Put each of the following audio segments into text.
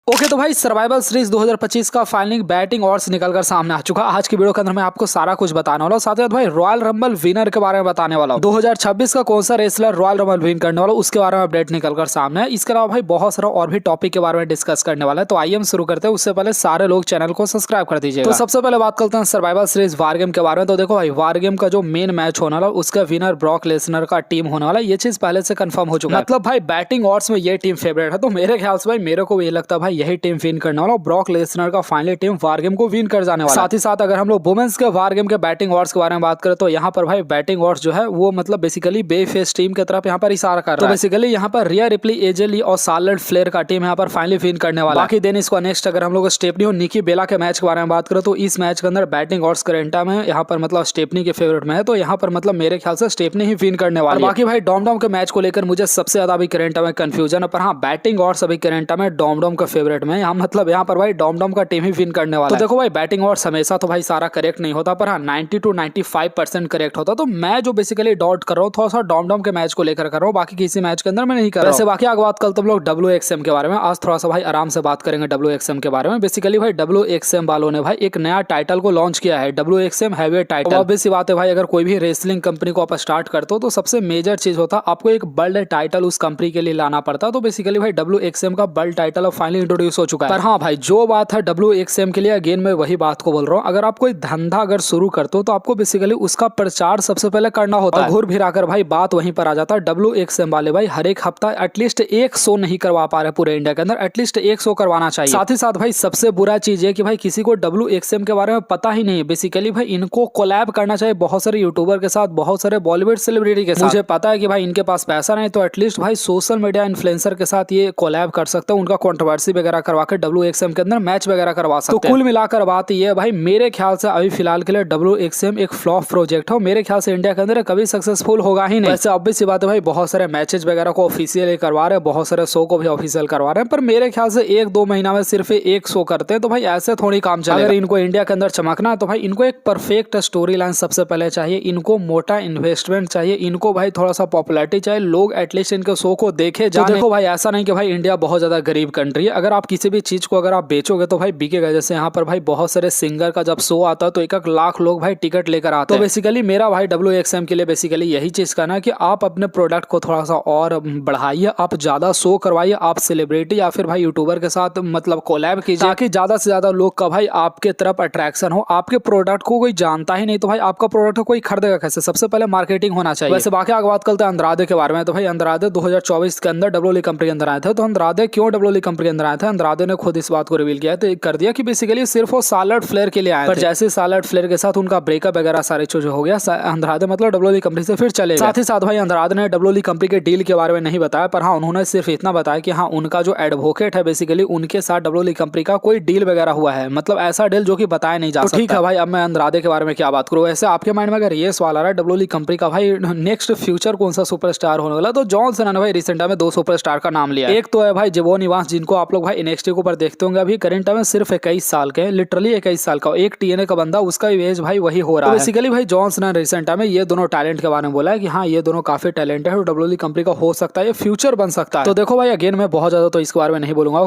Okay तो भाई survival series 2025 का फाइनल बैटिंग ऑड्स निकलकर सामने आ चुका। आज की वीडियो के अंदर मैं आपको सारा कुछ बताने वाला हूँ। साथ ही भाई रॉयल रंबल विनर के बारे में बताने वाला हूँ। 2026 का कौन सा रेसलर रॉयल रंबल विन करने वाला उसके बारे में अपडेट निकलकर सामने है। इसके अलावा भाई बहुत सारा और भी टॉपिक के बारे में डिस्कस करने वाला है। तो आइए हम शुरू करते हैं। उससे पहले सारे लोग चैनल को सब्सक्राइब कर दीजिए। तो सबसे पहले बात करते हैं सर्वाइवल सीरीज वार गेम के बारे में। तो देखो भाई वार गेम का जो मेन मैच होने वाला उसका विनर ब्रॉक लेसनर का टीम होने वाला, ये चीज पहले से कंफर्म हो चुका है। मतलब भाई बैटिंग ऑड्स में ये टीम फेवरेट है। तो मेरे ख्याल से भाई मेरे को ये लगता है भाई यही टीम विन करने वाला, ब्रॉक लेसनर का फाइनली टीम वार गेम को विन कर जाने वाला। साथ ही साथ अगर हम लोग वुमेन्स के वार गेम के बैटिंग ऑड्स के बारे में बात करें तो यहाँ पर भाई बैटिंग ऑड्स जो है वो मतलब बेसिकली बे फेस टीम की तरफ यहाँ पर इशारा कर रहा है। तो बेसिकली यहाँ पर रिया रिप्ली, एजे ली और सार्लोट फ्लेयर का टीम यहाँ पर फाइनली विन करने वाला। बाकी दिन इसको नेक्स्ट अगर हम लोग स्टेफनी और निकी बेला के मैच के बारे में बात करें तो इस मैच के अंदर बैटिंग ऑड्स करेंटा में यहाँ पर मतलब स्टेफनी के फेवरेट में है। तो यहाँ पर मतलब मेरे ख्याल से स्टेफनी ही विन करने वाला है। बाकी भाई डॉम के मैच को लेकर मुझे सबसे ज्यादा अभी करेंटा में कंफ्यूजन है, पर हाँ बैटिंग ऑड्स अभी करेंटा में डॉम का फेवरेट में यहाँ मतलब यहाँ पर भाई डॉम का टीम ही विन करने वाला है। तो देखो भाई बैटिंग ऑड्स हमेशा तो भाई सारा करेक्ट नहीं होता, पर हाँ 90 to 95% करेक्ट होता। तो मैं जो बेसिकली डॉट कर रहा हूँ थोड़ा सा डॉम के मैच को लेकर कर रहा हूँ, बाकी किसी मैच के अंदर मैं नहीं कर रहा हूँ। वैसे बाकी आगे बात कल तुम लोग WXM के बारे में। आज थोड़ा सा भाई आराम से बात करेंगे WXM के बारे में। बेसिकली भाई WXM वालों ने भाई एक नया टाइटल को लॉन्च किया है, WXM हैवीवेट टाइटल। ऑब्वियस सी बात है भाई, अगर कोई भी रेसलिंग कंपनी को आप स्टार्ट करते हो तो सबसे मेजर चीज होता है आपको एक वर्ल्ड टाइटल उस कंपनी के लिए लाना पड़ता है। तो बेसिकली भाई WXM का वर्ल्ड टाइटल अब फाइनली इंट्रोड्यूस हो चुका है। पर हाँ भाई जो बात है WXM के लिए, अगेन मैं वही बात को बोल रहा हूँ, अगर आप कोई धंधा अगर शुरू करते हो तो आपको बेसिकली उसका प्रचार सबसे पहले करना होता है। घूर फिरा कर भाई बात वहीं पर आ जाता है। WXM वाले भाई हर एक हफ्ता एटलीस्ट एक शो नहीं करवा पा रहे पूरे इंडिया के अंदर, एटलीस्ट एक शो करवाना चाहिए। साथ ही साथ भाई सबसे बुरा चीज है कि भाई किसी को WXM के बारे में पता ही नहीं है। बेसिकली भाई इनको कोलैब करना चाहिए बहुत सारे यूट्यूबर के साथ, बहुत सारे बॉलीवुड सेलिब्रिटी के साथ। मुझे पता है कि भाई इनके पास पैसा नहीं, तो एटलीस्ट भाई सोशल मीडिया इन्फ्लुएंसर के साथ ये कोलैब कर सकते हैं, उनका कंट्रोवर्सी वगैरह करवा के WXM के अंदर मैच वगैरह करवा सकते हैं। तो कुल मिलाकर बात ये भाई मेरे ख्याल से अभी फिलहाल के लिए WXM एक फ्लॉप प्रोजेक्ट हो। मेरे ख्याल से इंडिया के अंदर कभी सक्सेसफुल होगा ही नहीं। वैसे ऑब्वियस सी बात है भाई बहुत सारे मैचेस वगैरह को ऑफिशियल करवा रहे हैं, बहुत सारे शो को भी ऑफिशियल करवा रहे हैं, पर मेरे ख्याल से 1-2 महीना में सिर्फ एक शो करते हैं। तो भाई ऐसे थोड़ी काम चलेगा। अगर इनको इंडिया के अंदर चमकना है तो भाई इनको एक परफेक्ट स्टोरी लाइन सबसे पहले चाहिए, इनको मोटा इन्वेस्टमेंट चाहिए, इनको भाई थोड़ा सा पॉपुलैरिटी चाहिए, लोग एटलीस्ट इनके शो को देखे जाने। तो देखो भाई ऐसा नहीं कि भाई इंडिया बहुत ज्यादा गरीब कंट्री है, अगर आप किसी भी चीज को अगर आप बेचोगे तो भाई बिकेगा। जैसे यहाँ पर भाई बहुत सारे सिंगर का जब शो आता है तो 1 लाख लोग भाई टिकट लेकर आते हैं। तो बेसिकली मेरा भाई WXM के लिए बेसिकली यही चीज करना है कि आप अपने प्रोडक्ट को थोड़ा सा और बढ़ाइए, आप ज्यादा शो करवाइए, आप सेलिब्रिटी या फिर भाई यूट्यूबर के साथ मतलब कोलैब कीजिए, ताकि ज्यादा से ज्यादा लोग का भाई आपके तरफ अट्रैक्शन हो। आपके प्रोडक्ट को कोई जानता ही नहीं तो भाई आपका प्रोडक्ट को कोई खरीदेगा कैसे? सबसे पहले मार्केटिंग होना चाहिए। वैसे बाकी आगे बात करते हैं अंद्रादे के बारे में। तो भाई अंद्रादे 2024 के अंदर WWE कंपनी के अंदर आए थे। तो अंद्रादे क्यों WWE कंपनी के अंदर आए थे? अंद्रादे ने खुद इस बात को रिवील किया तो कर दिया कि बेसिकली सिर्फ वो सार्लोट फ्लेयर के लिए आए थे, पर जैसे सार्लोट फ्लेयर के साथ उनका ब्रेकअप वगैरह सारी चीजें हो गया, अंद्रादे मतलब WWE कंपनी से फिर चले गए। साथ ही साथ भाई अंद्रादे ने WWE कंपनी के डील के बारे में नहीं बताया, पर हाँ उन्होंने सिर्फ इतना बताया कि हाँ उनका जो एडवोकेट है बेसिकली उनके साथ WWE कंपनी का कोई डील वगैरह हुआ है, मतलब ऐसा डील जो कि बताया नहीं जा सकता। ठीक है भाई, अब मैं अंद्रादे के बारे में क्या बात करूँ। वैसे आपके माइंड में अगर ये सवाल आ रहा है WWE कंपनी का भाई नेक्स्ट फ्यूचर कौन सा सुपरस्टार होने वाला, तो जॉन सीना ने भाई रिसेंट में 2 सुपरस्टार का नाम लिया। एक तो है भाई जेबोन इवांस, जिनको आप लोग भाई NXT के ऊपर देखते होंगे, अभी करंट में सिर्फ 21 साल के, लिटरली 21 साल का। एक TNA का बंदा, उसका एज भाई वही हो रहा है। बेसिकली भाई जॉन सीना ने रिसेंट में ये दोनों टैलेंट के बारे में बोला है कि हाँ ये दोनों काफी टैलेंट है, WWE कंपनी का हो सकता है, ये फ्यूचर बन सकता है। तो देखो भाई अगेन मैं बहुत ज्यादा तो इसके बारे में नहीं बोलूंगा,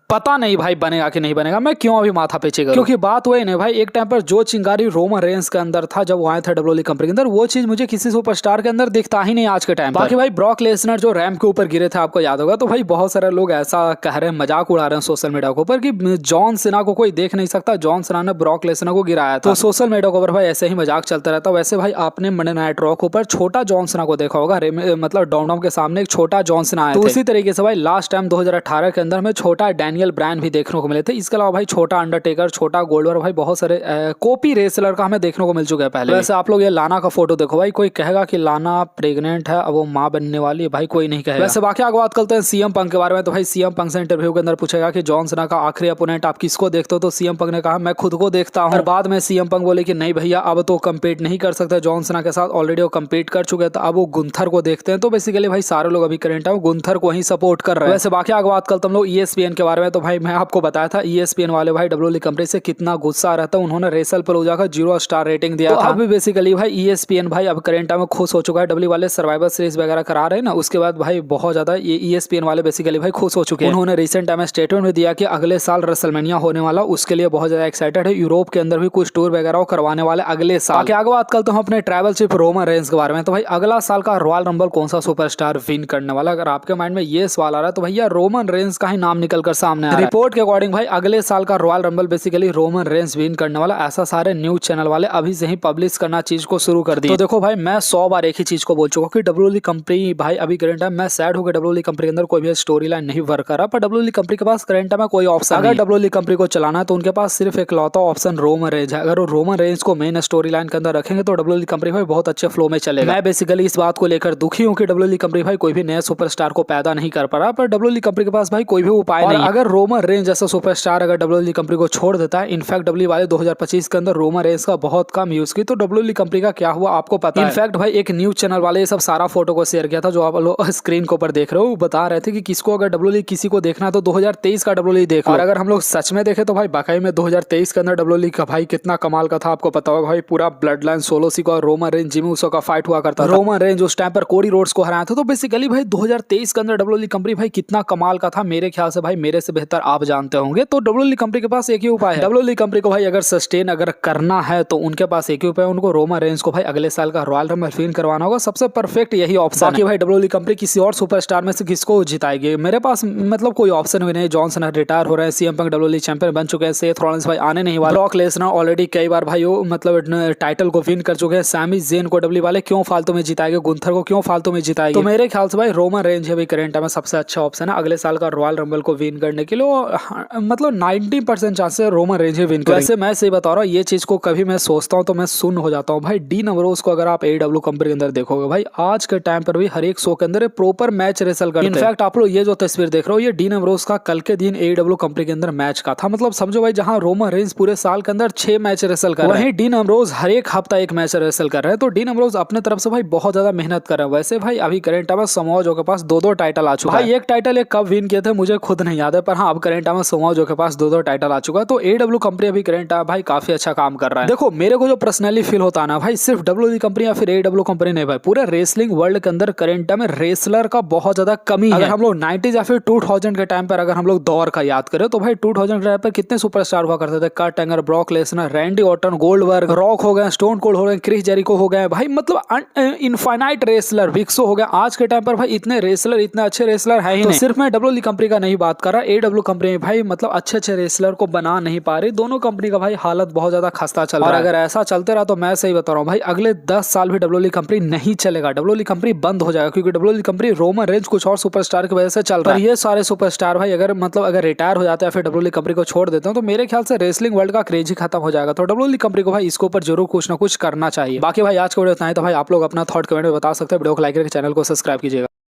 पता नहीं भाई बनेगा कि नहीं बनेगा, मैं क्यों अभी माथा पेचे करूं, क्योंकि बात वही नहीं भाई। एक टाइम पर जो चिंगारी रोमन रेंस के अंदर था जब वो आए थे WWE कंपनी के अंदर, वो चीज मुझे किसी सुपरस्टार के अंदर दिखता ही नहीं आज के टाइम। बाकी भाई ब्रॉक लेसनर जो रैंप के ऊपर गिरे थे आपको याद होगा, तो भाई बहुत सारे लोग ऐसा कह रहे हैं, मजाक उड़ा रहे हैं सोशल मीडिया के ऊपर कि जॉन सीना को कोई देख नहीं सकता, जॉन सीना ने ब्रॉक लेसनर को गिराया था। तो सोशल मीडिया के ऊपर भाई ऐसे ही मजाक चलता रहता। वैसे भाई आपने मंडे नाइट रॉ के ऊपर छोटा जॉन सीना को देखा होगा, मतलब डॉम के सामने एक छोटा जॉन सीना आया था। तो उसी तरीके से भाई लास्ट टाइम 2018 के अंदर में छोटा डैनियल ब्रायन भी देखने को मिले थे। इसके अलावा भाई छोटा अंडरटेकर, छोटा गोल्डबर, भाई बहुत सारे कॉपी रेसलर का हमें देखने को मिल चुका है पहले। वैसे आप लोग ये लाना का फोटो देखो भाई, कोई कहेगा कि लाना प्रेग्नेंट है, अब वो माँ बनने वाली है, भाई कोई नहीं कहेगा। वैसे बाकी आगे बात करते हैं CM पंक के बारे में। तो भाई CM पंक से इंटरव्यू के अंदर पूछेगा कि जॉन सीना का आखिरी अपोनेंट आप किसको देखते हो, तो CM पंक ने कहा मैं खुद को देखता हूँ। बाद में CM पंक बोले कि नहीं भैया अब तो कम्पीट नहीं कर सकते जॉन सीना के साथ, ऑलरेडी वो कम्पीट कर चुके, तो अब वो गुंथर को देखते हैं। तो बेसिकली भाई सारे लोग अभी करंट है गुंथर को ही सपोर्ट कर रहे हैं। वैसे बाकी आगे बात करते हम लोग ESPN के बारे में। तो भाई मैं आपको बताया था ESPN वाले भाई WWE कंपनी से कितना गुस्सा रहता है, उन्होंने रेसल पलूजा का 0 स्टार रेटिंग दिया था। अभी बेसिकली भाई ESPN भाई अब करंट में खुश हो चुका है। WWE वाले सर्वाइवल सीरीज वगैरह करा रहे हैं ना, उसके बाद भाई बहुत ज्यादा ये ESPN वाले बेसिकली भाई खुश हो चुके हैं। उन्होंने अपने रिसेंट टाइम में स्टेटमेंट में दिया कि अगले साल रेसलमेनिया होने वाला, उसके लिए बहुत ज्यादा एक्साइटेड है। यूरोप के अंदर भी कुछ टूर वगैरह करवाने वाले अगले साल। आगे बात करते हैं अपने ट्रैवल चिप रोमन रेंज के बारे में। तो भाई अगला साल का रॉयल रंबल कौन सा सुपरस्टार विन करने वाला, अगर आपके माइंड में ये सवाल आ रहा है तो भैया रोमन रेंज का ही नाम निकल कर सामने आ रहा है। रिपोर्ट के अकॉर्डिंग भाई अगले साल का royal rumble basically Roman Reigns win करने वाला, ऐसा सारे न्यूज चैनल वाले अभी से ही पब्लिश करना चीज को शुरू कर दिया। तो देखो भाई मैं 100 बार एक ही चीज को बोल चुका कि डब्ल्यूडब्ल्यूई कंपनी भाई अभी करंट टाइम मैं सैड हो गया, डब्ल्यूडब्ल्यूई कंपनी के अंदर कोई भी स्टोरी लाइन नहीं वर्क कर रहा, पर डब्ल्यूडब्ल्यूई कंपनी के पास करंट टाइम में कोई ऑप्शन, अगर डब्ल्यूडब्ल्यूई कंपनी को चलाना है तो उनके पास सिर्फ एक लौता ऑप्शन रोमन रेंज है। अगर वो रोमन रेंज को मेन स्टोरी लाइन के अंदर रखेंगे तो डब्ल्यूडब्ल्यूई कंपनी भाई बहुत अच्छे फ्लो में चलेगा। मैं बेसिकली इस बात को लेकर दुखी हूं कि डब्ल्यूडब्ल्यूई कंपनी भाई कोई भी नए सुपरस्टार को पैदा नहीं कर पा रहा, पर डब्ल्यूडब्ल्यूई कंपनी के पास भाई कोई भी उपाय नहीं। अगर रोमन रेंज जैसा सुपरस्टार अगर डब्ल्यूडब्ल्यूई कंपनी को छोड़ देता है, इनफैक्ट डब्ल्यूडब्ल्यूई वाले 2025 के अंदर रोमन रेंज का बहुत कम यूज की, तो डब्ल्यूडब्ल्यूई कंपनी का क्या हुआ आपको पता है। इनफैक्ट भाई एक न्यूज चैनल वाले ये सब सारा फोटो को शेयर किया था जो आप लोग स्क्रीन के ऊपर देख रहे हो, बता रहे थे कि किसको अगर डब्ल्यूडब्ल्यूई किसी को देखना तो 2023 का डब्ल्यूडब्ल्यूई देख लो। और अगर हम लोग सच में देखें तो भाई वाकई में 2023 के अंदर डब्ल्यूडब्ल्यूई का भाई कितना कमाल का था आपको पता होगा भाई। पूरा ब्लड लाइन सोलो सी और रोमन रेंज जिमी उसो का फाइट हुआ करता था। रोमन रेंज उस टाइम पर कोडी रोड्स को हराया था। तो बेसिकली भाई 2023 के अंदर डब्ल्यूडब्ल्यूई कंपनी भाई कितना कमाल का था, मेरे ख्याल से भाई मेरे से बेहतर आप जानते होंगे। तो डब्ल्यूडब्ल्यूई कंपनी के पास एक ही उपाय है, डब्ल्यूडब्ल्यूई कंपनी को भाई अगर सस्टेन अगर करना है तो उनके पास एक ही उपाय, उनको रोमन रेंज को भाई अगले साल का रॉयल रंबल विन करवाना होगा। सबसे परफेक्ट यही ऑप्शन है। भाई डब्ल्यूडब्ल्यूई कंपनी किसी और सुपरस्टार में से किसको जिताएगी, मेरे पास मतलब कोई ऑप्शन भी नहीं। जॉन सीना रिटायर हो रहे हैं, सीएम पंक डब्ल्यूडब्ल्यूई चैंपियन बन चुके हैं, सेथ रॉलिंस भाई आने नहीं वाले, ब्रॉक लेसनर ऑलरेडी कई बार भाई वो मतलब टाइटल को विन कर चुके हैं, सैमी ज़ेन को डब्ल्यूडब्ल्यूई वाले क्यों फालतू में जिताएंगे, गुंथर को क्यों फालतू में जिताएंगे। तो मेरे ख्याल से भाई रोमन रेंज है करंट में सबसे अच्छा ऑप्शन है अगले साल का रॉयल रंबल को विन करने के लिए। मतलब 90% चांस है रोमन रेंज ही विन करेंगे। वैसे मैं सही बता रहा हूँ, ये चीज को कभी मैं सोचता हूँ तो मैं सुन हो जाता हूँ भाई। डीन अम्ब्रोज को अगर आप एडब्ल्यू कंपनी के अंदर देखोगे भाई आज के टाइम पर भी हर एक शो के अंदर प्रॉपर मैच रेसल करते हैं। इनफैक्ट आप लोग ये जो तस्वीर देख रहे हो ये डीन अम्ब्रोज का कल के दिन एडब्ल्यू कंपनी के अंदर मैच का था। मतलब समझो भाई जहां रोमन रेंज पूरे साल के अंदर 6 मैच रेसल कर रहे हैं, वहीं डीन अम्ब्रोज हर एक हफ्ता एक मैच रेसल कर रहे हैं। तो डीन अम्ब्रोज अपने तरफ से भाई बहुत ज्यादा मेहनत कर रहे हैं। वैसे भाई अभी करंट टाइम में समोआ जो के पास 2-2 टाइटल आ चुका है। भाई एक टाइटल एक कब विन किए थे मुझे खुद नहीं याद है, पर हाँ अब करंट टाइम में समोआ जो के पास 2-2 टाइटल आ चुका है। तो एडब्ल्यू कंपनी अभी करंट टाइम भाई काफी अच्छा काम कर रहा है। देखो मेरे को जो पर्सनली फील होता है ना भाई, सिर्फ डब्ल्यूडब्ल्यूई कंपनी या फिर एडब्ल्यू कंपनी नहीं भाई, पूरे रेसलिंग वर्ल्ड के अंदर करंट टाइम में रेसलर का बहुत ज्यादा कमी है। अगर हम लोग 90s या फिर 2000 के टाइम पर अगर हम लोग दौर का याद करें तो भाई 2000 के टाइम पर कितने सुपरस्टार हुआ करते थे, Kurt Angle, Brock Lesnar, Randy Orton, Goldberg, Rock हो गए, स्टोन कोल्ड हो गए, क्रिस जेरिको हो गए भाई, मतलब इनफाइनाइट रेसलर, विक्सो हो गया। आज के टाइम पर भाई इतने रेसलर, इतने अच्छे रेसलर है ही नहीं। सिर्फ मैं डब्ल्यूडब्ल्यूई कंपनी का नहीं बात कर रहा, एडब्ल्यू कंपनी भाई मतलब अच्छे रेसलर को बना नहीं पा रही। दोनों कंपनी का भाई हालत बहुत ज्यादा खस्ता चल रहा है। और अगर ऐसा चलते रहा तो मैं सही बता रहा हूँ भाई अगले 10 साल भी डब्ल्यूडब्ल्यूई कंपनी नहीं चलेगा, डब्ल्यूडब्ल्यूई कंपनी बंद हो जाएगा। क्योंकि डब्ल्यूडब्ल्यूई कंपनी रोमन रेंज कुछ और सुपरस्टार की वजह से चल रहा है। ये सारे सुपरस्टार भाई अगर मतलब अगर रिटायर हो जाते हैं फिर डब्ल्यूडब्ल्यूई कंपनी को छोड़ देते हैं तो मेरे ख्याल से रेसलिंग वर्ल्ड का क्रेज ही खत्म हो जाएगा। तो डब्ल्यूडब्ल्यूई कंपनी को भाई इसके ऊपर जरूर कुछ ना कुछ करना चाहिए। बाकी भाई आज का वीडियो इतना ही, तो भाई आप लोग अपना थॉट कमेंट में बता सकते हैं। वीडियो को लाइक करके चैनल को सब्सक्राइब कीजिएगा।